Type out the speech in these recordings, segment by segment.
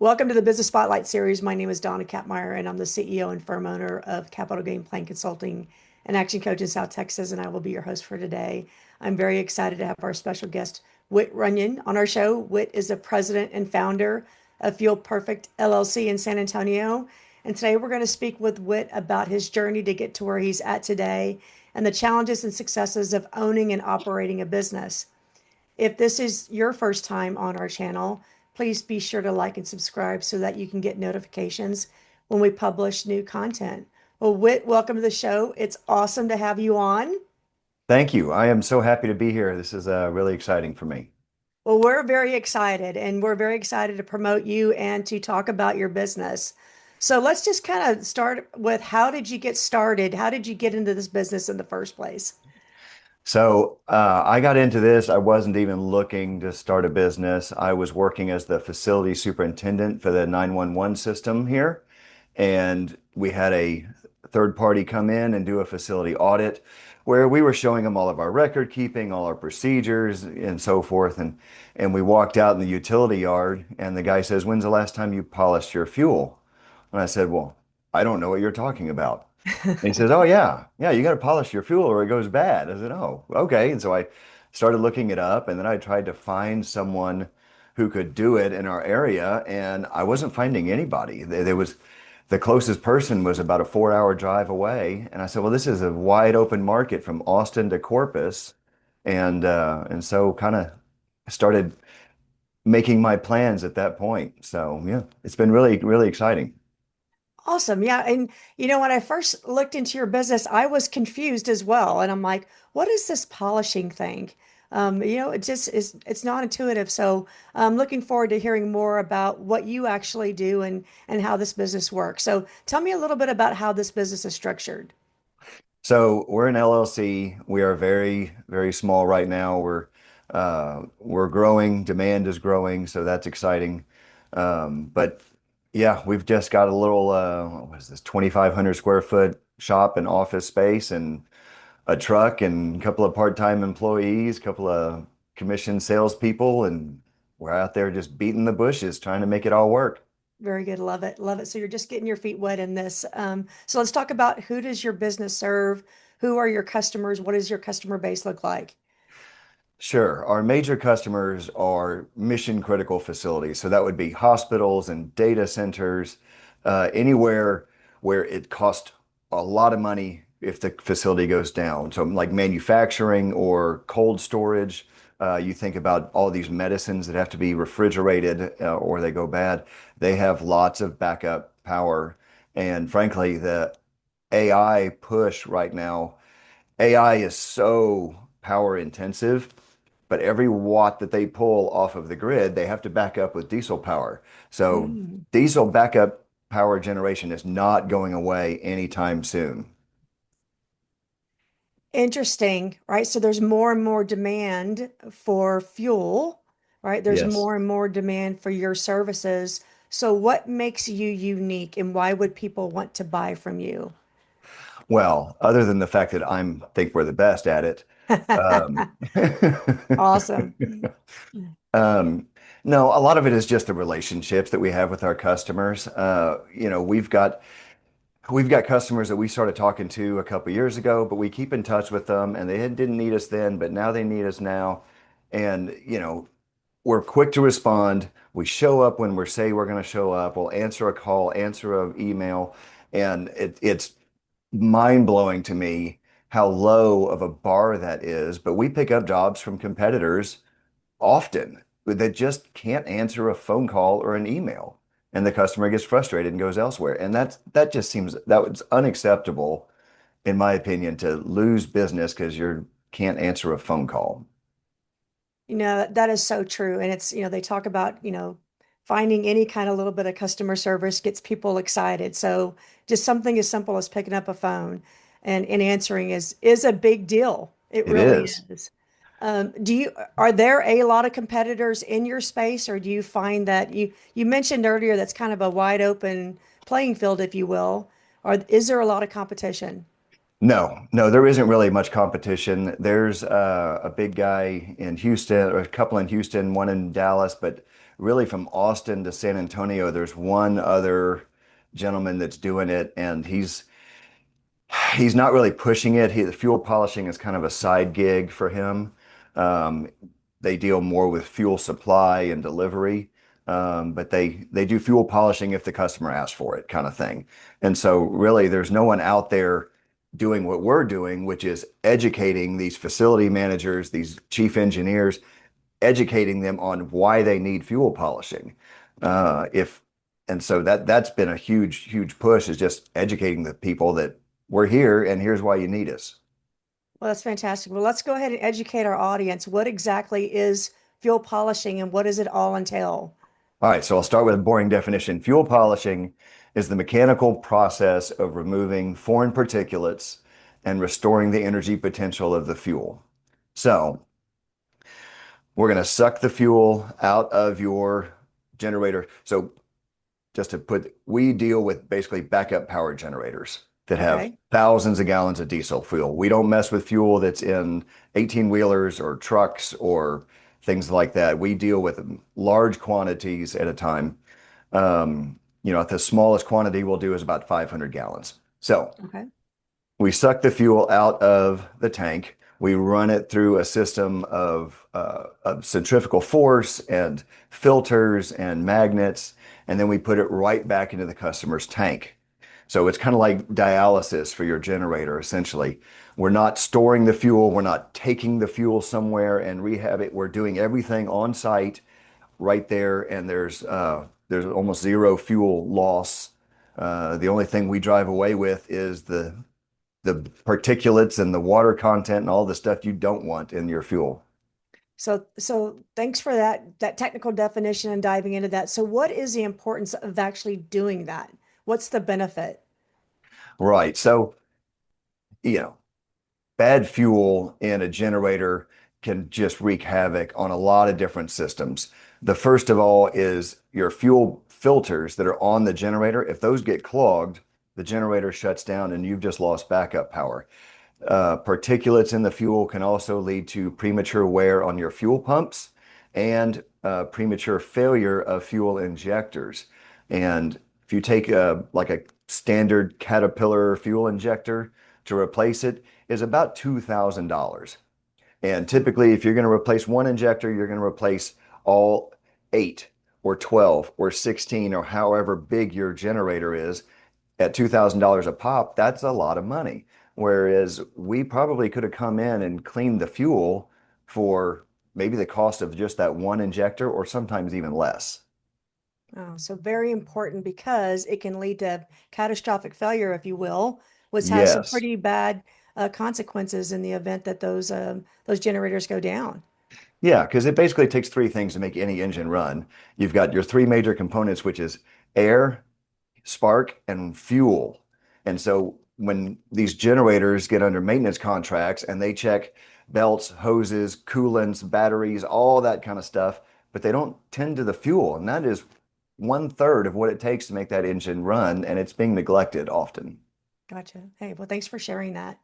Welcome to the Business Spotlight series. My name is Donna Kapmeyer, and I'm the CEO and firm owner of Capital Game Plan Consulting and Action Coach in South Texas, and I will be your host for today. I'm very excited to have our special guest, Whit Runion, on our show. Whit is the president and founder of Fuel Perfect LLC in San Antonio. And today we're going to speak with Whit about his journey to get to where he's at today and the challenges and successes of owning and operating a business. If this is your first time on our channel, please be sure to like and subscribe so that you can get notifications when we publish new content. Well, Whit, welcome to the show. It's awesome to have you on. Thank you. I am so happy to be here. This is really exciting for me. Well, we're very excited and we're very excited to promote you and to talk about your business. So let's just kind of start with how did you get started? How did you get into this business in the first place? I got into this. I wasn't even looking to start a business. I was working as the facility superintendent for the 911 system here. And we had a third party come in and do a facility audit where we were showing them all of our record keeping, all our procedures and so forth. And we walked out in the utility yard and the guy says, "When's the last time you polished your fuel?" And I said, "Well, I don't know what you're talking about." And he says, "Oh yeah, you got to polish your fuel or it goes bad." I said, "Oh, okay." And so I started looking it up, and then I tried to find someone who could do it in our area, and I wasn't finding anybody. There was the closest person was about a 4-hour drive away, and I said, "Well, this is a wide open market from Austin to Corpus," and so kind of started making my plans at that point. So yeah, it's been really exciting. Awesome. Yeah. And when I first looked into your business, I was confused as well. And I'm like, what is this polishing thing? It just is, it's not intuitive. So I'm looking forward to hearing more about what you actually do and how this business works. So tell me a little bit about how this business is structured. So we're an LLC. We are very small right now. We're growing. Demand is growing, so that's exciting. But yeah, we've just got a little what is this, 2,500 square foot shop and office space and a truck and a couple of part-time employees, a couple of commissioned salespeople, and we're out there just beating the bushes trying to make it all work. Very good. Love it. Love it. So you're just getting your feet wet in this. So let's talk about who does your business serve? Who are your customers? What does your customer base look like? Sure. Our major customers are mission critical facilities. So that would be hospitals and data centers, anywhere where it costs a lot of money if the facility goes down. So like manufacturing or cold storage, you think about all these medicines that have to be refrigerated, or they go bad. They have lots of backup power. And frankly, the AI push right now, AI is so power intensive, but every watt that they pull off of the grid, they have to back up with diesel power. So Mm. diesel backup power generation is not going away anytime soon. Interesting, right? So there's more and more demand for fuel, right? There's Yes. more and more demand for your services. So what makes you unique and why would people want to buy from you? Well, other than the fact that I'm think we're the best at it. Um, Awesome. um, no, a lot of it is just the relationships that we have with our customers. We've got customers that we started talking to a couple years ago, but we keep in touch with them, and didn't need us then, but now they need us now. And we're quick to respond. We show up when we say we're going to show up. We'll answer a call, answer an email, and it's mind-blowing to me how low of a bar that is. But we pick up jobs from competitors often that just can't answer a phone call or an email, and the customer gets frustrated and goes elsewhere. And that just seems that was unacceptable, in my opinion, to lose business because you can't answer a phone call. That is so true. And it's, they talk about, finding any kind of little bit of customer service gets people excited. So just something as simple as picking up a phone and answering is a big deal. It It really is. is. Are there a lot of competitors in your space, or do you find that you mentioned earlier that's kind of a wide open playing field, if you will, or is there a lot of competition? No, no, there isn't really much competition. There's a big guy in Houston, or a couple in Houston, one in Dallas, but really from Austin to San Antonio, there's one other gentleman that's doing it, and he's not really pushing it. The fuel polishing is kind of a side gig for him. Um, they deal more with fuel supply and delivery, but they do fuel polishing if the customer asks for it, kind of thing. And so, really, there's no one out there doing what we're doing, which is educating these facility managers, these chief engineers, educating them on why they need fuel polishing. If and so that's been a huge push is just educating the people that we're here and here's why you need us. Well, that's fantastic. Well, let's go ahead and educate our audience. What exactly is fuel polishing and what does it all entail? All right, so I'll start with a boring definition. Fuel polishing is the mechanical process of removing foreign particulates and restoring the energy potential of the fuel. So we're going to suck the fuel out of your generator. So just to put, we deal with basically backup power generators that have Okay. thousands of gallons of diesel fuel. We don't mess with fuel that's in 18 wheelers or trucks or things like that. We deal with large quantities at a time. The smallest quantity we'll do is about 500 gallons. So Okay. we suck the fuel out of the tank. We run it through a system of centrifugal force and filters and magnets, and then we put it right back into the customer's tank. So it's kind of like dialysis for your generator, essentially. We're not storing the fuel, we're not taking the fuel somewhere and rehab it. We're doing everything on site right there, and there's almost zero fuel loss. The only thing we drive away with is the particulates and the water content and all the stuff you don't want in your fuel. So thanks for that technical definition and diving into that. So what is the importance of actually doing that? What's the benefit? Right. So, you know, bad fuel in a generator can just wreak havoc on a lot of different systems. The first of all is your fuel filters that are on the generator. If those get clogged, the generator shuts down and you've just lost backup power. Particulates in the fuel can also lead to premature wear on your fuel pumps and premature failure of fuel injectors. And if you take like a standard Caterpillar fuel injector to replace it, is about $2,000. And typically, if you're going to replace one injector, you're going to replace all eight or 12 or 16 or however big your generator is at $2,000 a pop, that's a lot of money. Whereas we probably could have come in and cleaned the fuel for maybe the cost of just that one injector or sometimes even less. Oh, so very important because it can lead to catastrophic failure, if you will, which has some Yes. pretty bad consequences in the event that those generators go down. Yeah, because it basically takes three things to make any engine run. You've got your three major components, which is air, spark, and fuel. And so when these generators get under maintenance contracts and they check belts, hoses, coolants, batteries, all that kind of stuff, but they don't tend to the fuel. And that is one third of what it takes to make that engine run, and it's being neglected often. Gotcha. Hey, well, thanks for sharing that.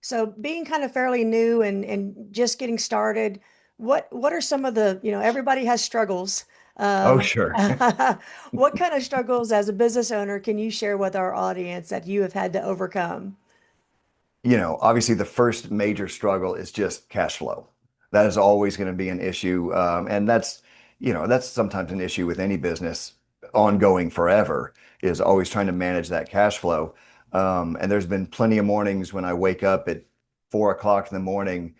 So being kind of fairly new and just getting started, what are some of the, everybody has struggles. Oh, Um, sure. what kind of struggles as a business owner can you share with our audience that you have had to overcome? Obviously the first major struggle is just cash flow. That is always going to be an issue. And that's sometimes an issue with any business ongoing forever is always trying to manage that cash flow. And there's been plenty of mornings when I wake up at 4 o'clock in the morning,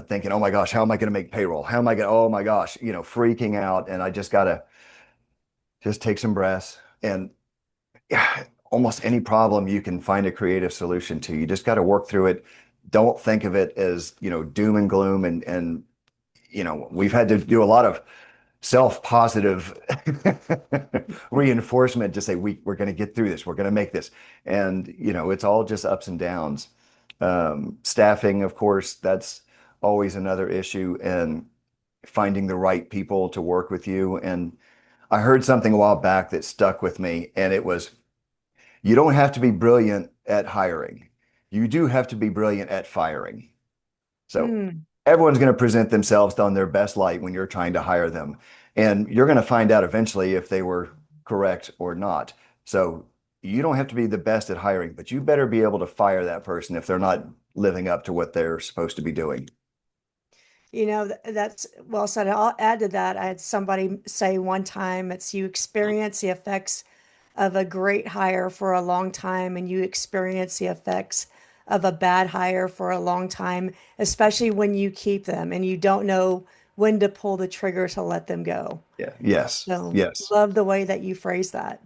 thinking, oh my gosh, how am I going to make payroll? How am I going to, oh my gosh, freaking out. And I just got to just take some breaths and yeah, almost any problem you can find a creative solution to. You just got to work through it. Don't think of it as, doom and gloom and we've had to do a lot of self-positive reinforcement to say we're going to get through this. We're going to make this. And, it's all just ups and downs. Staffing, of course, that's always another issue and finding the right people to work with you. And I heard something a while back that stuck with me, and it was you don't have to be brilliant at hiring. you do have to be brilliant at firing. So Mm. everyone's going to present themselves on their best light when you're trying to hire them. And you're going to find out eventually if they were correct or not. So you don't have to be the best at hiring, but you better be able to fire that person if they're not living up to what they're supposed to be doing. That's well said. I'll add to that. I had somebody say one time, it's you experience the effects of a great hire for a long time, and you experience the effects of a bad hire for a long time, especially when you keep them and you don't know when to pull the trigger to let them go. Yeah. Yes. So, Yes. love the way that you phrase that.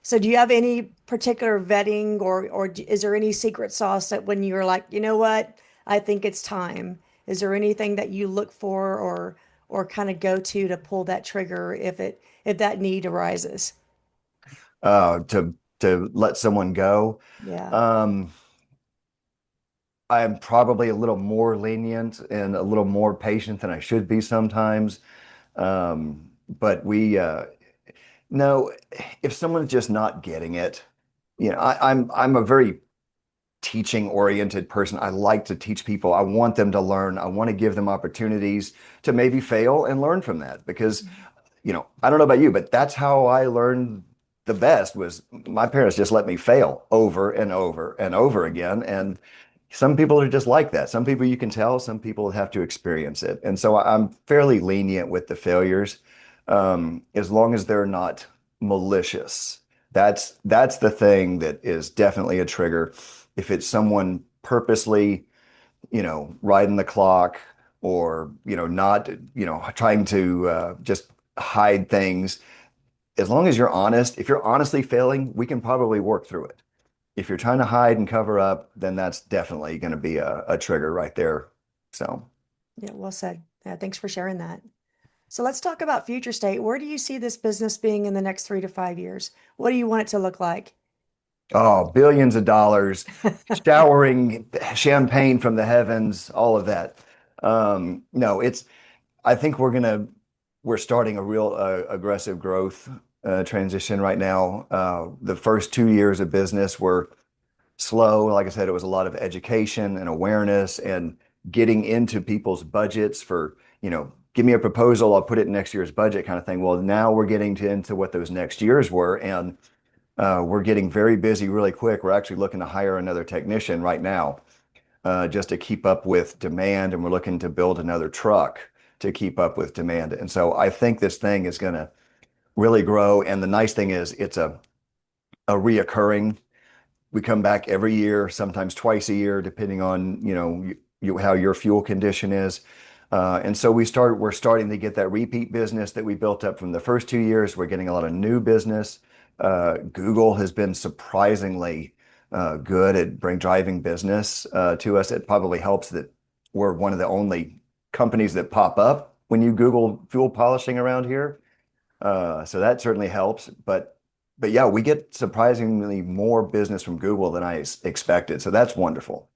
So do you have any particular vetting or is there any secret sauce that when you're like, you know what, I think it's time? Is there anything that you look for or kind of go to pull that trigger if that need arises? To let someone go. Yeah. Um, I am probably a little more lenient and a little more patient than I should be sometimes. But we no, if someone's just not getting it, I'm a very teaching oriented person. I like to teach people. I want them to learn. I want to give them opportunities to maybe fail and learn from that because I don't know about you, but that's how I learned the best was my parents just let me fail over and over and over again. And some people are just like that. Some people you can tell, some people have to experience it. And so I'm fairly lenient with the failures, as long as they're not malicious. That's the thing that is definitely a trigger. If it's someone purposely, riding the clock or, not, trying to just hide things. As long as you're honest, if you're honestly failing, we can probably work through it. If you're trying to hide and cover up, then that's definitely going to be a trigger right there. So, Yeah, well said. Yeah, thanks for sharing that. So let's talk about future state. Where do you see this business being in the next 3 to 5 years? What do you want it to look like? oh, billions of dollars, showering champagne from the heavens, all of that. No, I think we're starting a real aggressive growth transition right now. The first 2 years of business were slow. Like I said, it was a lot of education and awareness and getting into people's budgets for, give me a proposal, I'll put it in next year's budget kind of thing. Well, now we're getting into what those next years were, and we're getting very busy really quick. We're actually looking to hire another technician right now, just to keep up with demand, and we're looking to build another truck to keep up with demand. And so I think this thing is going to really grow. And the nice thing is it's a reoccurring. We come back every year, sometimes twice a year, depending on, how your fuel condition is. And so we're starting to get that repeat business that we built up from the first 2 years. We're getting a lot of new business. Google has been surprisingly good at bring driving business to us. It probably helps that we're one of the only companies that pop up when you Google fuel polishing around here. So that certainly helps. But yeah, we get surprisingly more business from Google than I expected. So that's wonderful.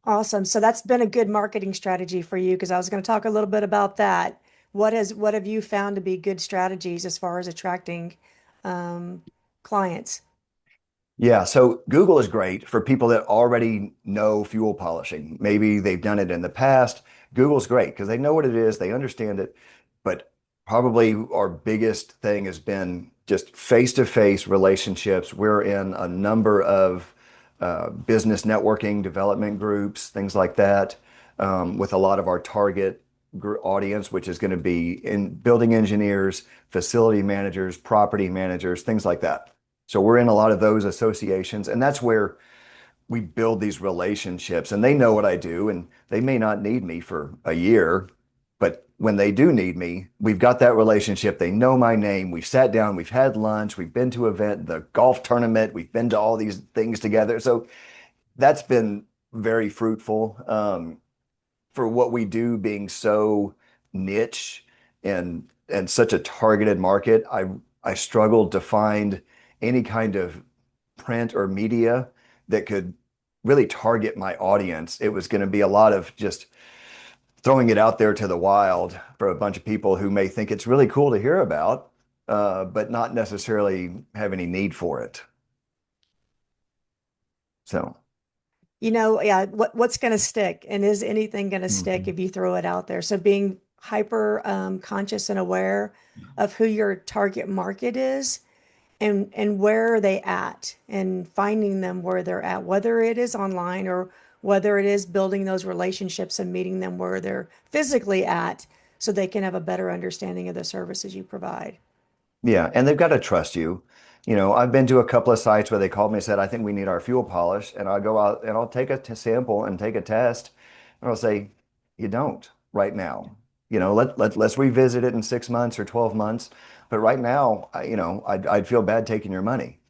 Awesome. So that's been a good marketing strategy for you because I was going to talk a little bit about that. What have you found to be good strategies as far as attracting um, clients? Yeah, so Google is great for people that already know fuel polishing. Maybe they've done it in the past. Google's great because they know what it is, they understand it. But probably our biggest thing has been just face-to-face relationships. We're in a number of business networking development groups, things like that, with a lot of our target audience, which is going to be in building engineers, facility managers, property managers, things like that. So we're in a lot of those associations, and that's where we build these relationships. And they know what I do, and they may not need me for a year, but when they do need me, we've got that relationship. They know my name. We've sat down, we've had lunch, we've been to event, the golf tournament, we've been to all these things together. So that's been very fruitful. For what we do being so niche and such a targeted market, I struggled to find any kind of print or media that could really target my audience. It was going to be a lot of just throwing it out there to the wild for a bunch of people who may think it's really cool to hear about, but not necessarily have any need for it. So, Yeah, what's going to stick, and is anything going to stick mhm. if you throw it out there? So being hyper conscious and aware of who your target market is and where are they at, and finding them where they're at, whether it is online or whether it is building those relationships and meeting them where they're physically at so they can have a better understanding of the services you provide. Yeah, and they've got to trust you. I've been to a couple of sites where they called me and said, I think we need our fuel polish. And I'll go out and I'll take a sample and take a test. And I'll say, you don't right now. Let's revisit it in 6 months or 12 months. But right now, I'd feel bad taking your money.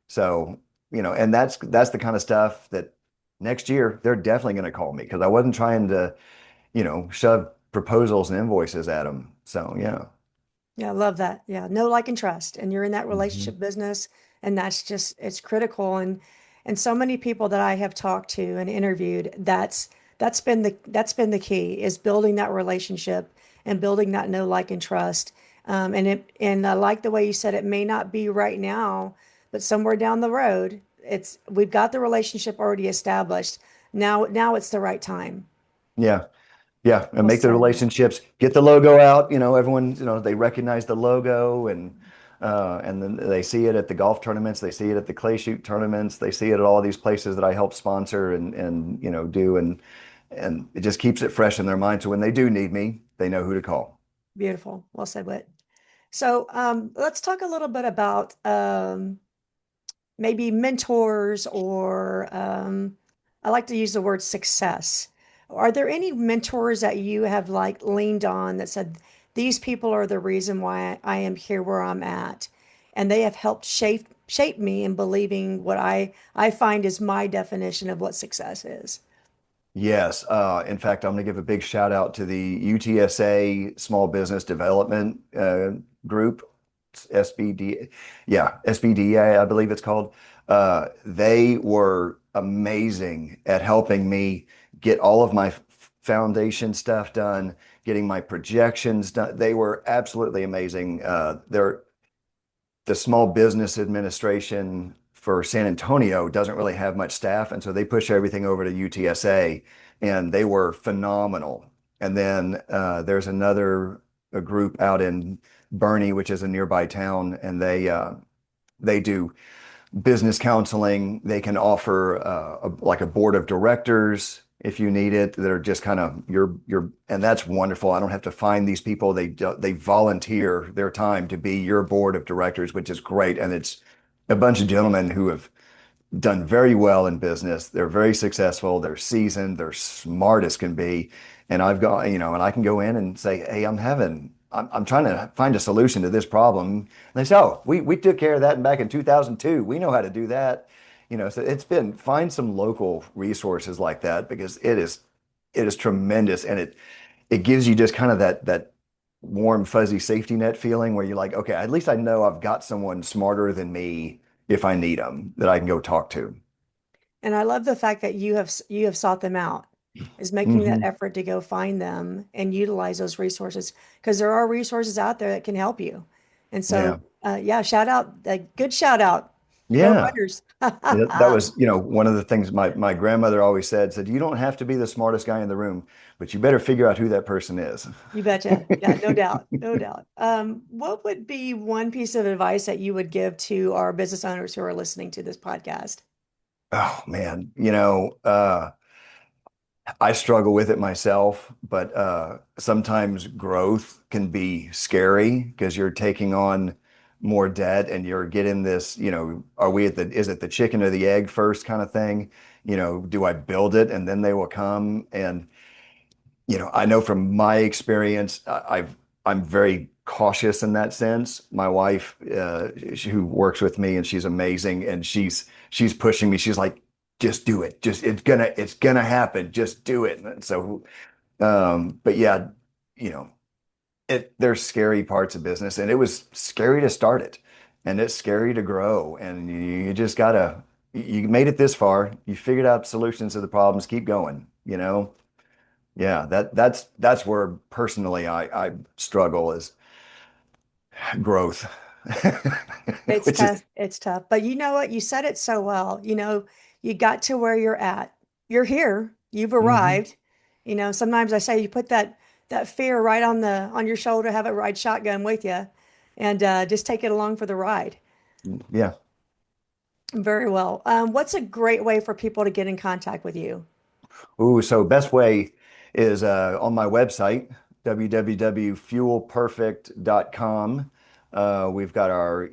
So, and that's the kind of stuff that next year they're definitely going to call me because I wasn't trying to, shove proposals and invoices at them. So, yeah. Yeah, I love that. Yeah, know, like, and trust. And you're in that Mhm. relationship business, and that's just it's critical. And so many people that I have talked to and interviewed, that's been the key is building that relationship and building that know, like, and trust. And I like the way you said it may not be right now, but somewhere down the road, we've got the relationship already established. Now it's the right time. Yeah. Yeah, and Well make the said. relationships, get the logo out, everyone, they recognize the logo and then they see it at the golf tournaments, they see it at the clay shoot tournaments, they see it at all these places that I help sponsor and do and it just keeps it fresh in their mind so when they do need me, they know who to call. Beautiful. Well said, Whit. So let's talk a little bit about maybe mentors or I like to use the word success. Are there any mentors that you have like leaned on that said, these people are the reason why I am here where I'm at? And they have helped shape me in believing what I find is my definition of what success is. Yes. In fact, I'm going to give a big shout out to the UTSA Small Business Development Group, SBD. Yeah, SBDA, I believe it's called. They were amazing at helping me get all of my foundation stuff done, getting my projections done. They were absolutely amazing. They're the Small Business Administration for San Antonio doesn't really have much staff, and so they push everything over to UTSA, and they were phenomenal. And then there's another a group out in Bernie, which is a nearby town, and they do business counseling. They can offer like a board of directors if you need it. That are just kind of and that's wonderful. I don't have to find these people. They volunteer their time to be your board of directors, which is great. And it's a bunch of gentlemen who have done very well in business. They're very successful. They're seasoned. They're smart as can be. And I've got, and I can go in and say, hey, I'm trying to find a solution to this problem. And they say, oh, we took care of that back in 2002. We know how to do that. So find some local resources like that because it is tremendous. And it gives you just kind of that warm, fuzzy safety net feeling where you're like, okay, at least I know I've got someone smarter than me if I need them that I can go talk to. And I love the fact that you have sought them out, is making that Hmm. effort to go find them and utilize those resources because there are resources out there that can help you. And so, Yeah. yeah, shout out, good shout out. Go Yeah. Runners. That was, one of the things my grandmother always said, you don't have to be the smartest guy in the room, but you better figure out who that person is. You betcha. Yeah, no doubt. No doubt. What would be one piece of advice that you would give to our business owners who are listening to this podcast? Oh man, I struggle with it myself, but sometimes growth can be scary because you're taking on more debt and you're getting this, is it the chicken or the egg first kind of thing? Do I build it and then they will come? And, I know from my experience, I'm very cautious in that sense. My wife, who works with me and she's amazing and she's pushing me. She's like, just do it. Just it's gonna happen. Just do it. And so, but yeah, you know, there's scary parts of business, and it was scary to start it, and it's scary to grow, and you just gotta. You made it this far. You figured out solutions to the problems. Keep going. Yeah, that's where personally I struggle is growth, It's which is tough. It's tough. But you know what? You said it so well. You got to where you're at. You're here. You've Hmm. arrived. Sometimes I say you put that fear right on your shoulder, have it ride shotgun with you, and just take it along for the ride. Yeah. Very well. What's a great way for people to get in contact with you? Ooh, so best way is on my website, www.fuelperfect.com. We've got our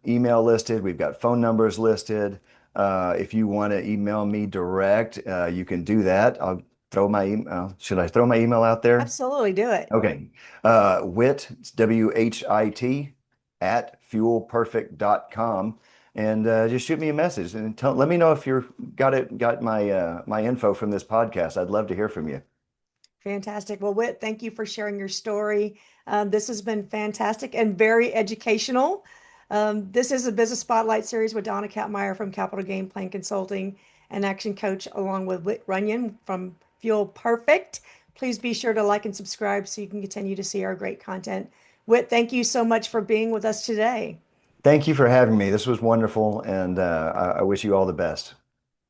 email listed. We've got phone numbers listed. If you want to email me direct, you can do that. I'll throw my email. Should I throw my email out there? Absolutely, do it. Okay. Whit, it's WHIT, at fuelperfect.com. And just shoot me a message and let me know if you're got my info from this podcast. I'd love to hear from you. Fantastic. Well, Whit, thank you for sharing your story. This has been fantastic and very educational. This is a Business Spotlight series with Donna Kapmeyer from Capital Game Plan Consulting and Action Coach, along with Whit Runion from Fuel Perfect. Please be sure to like and subscribe so you can continue to see our great content. Whit, thank you so much for being with us today. Thank you for having me. This was wonderful, and I wish you all the best.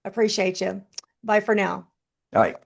Appreciate you. Bye for now. All right.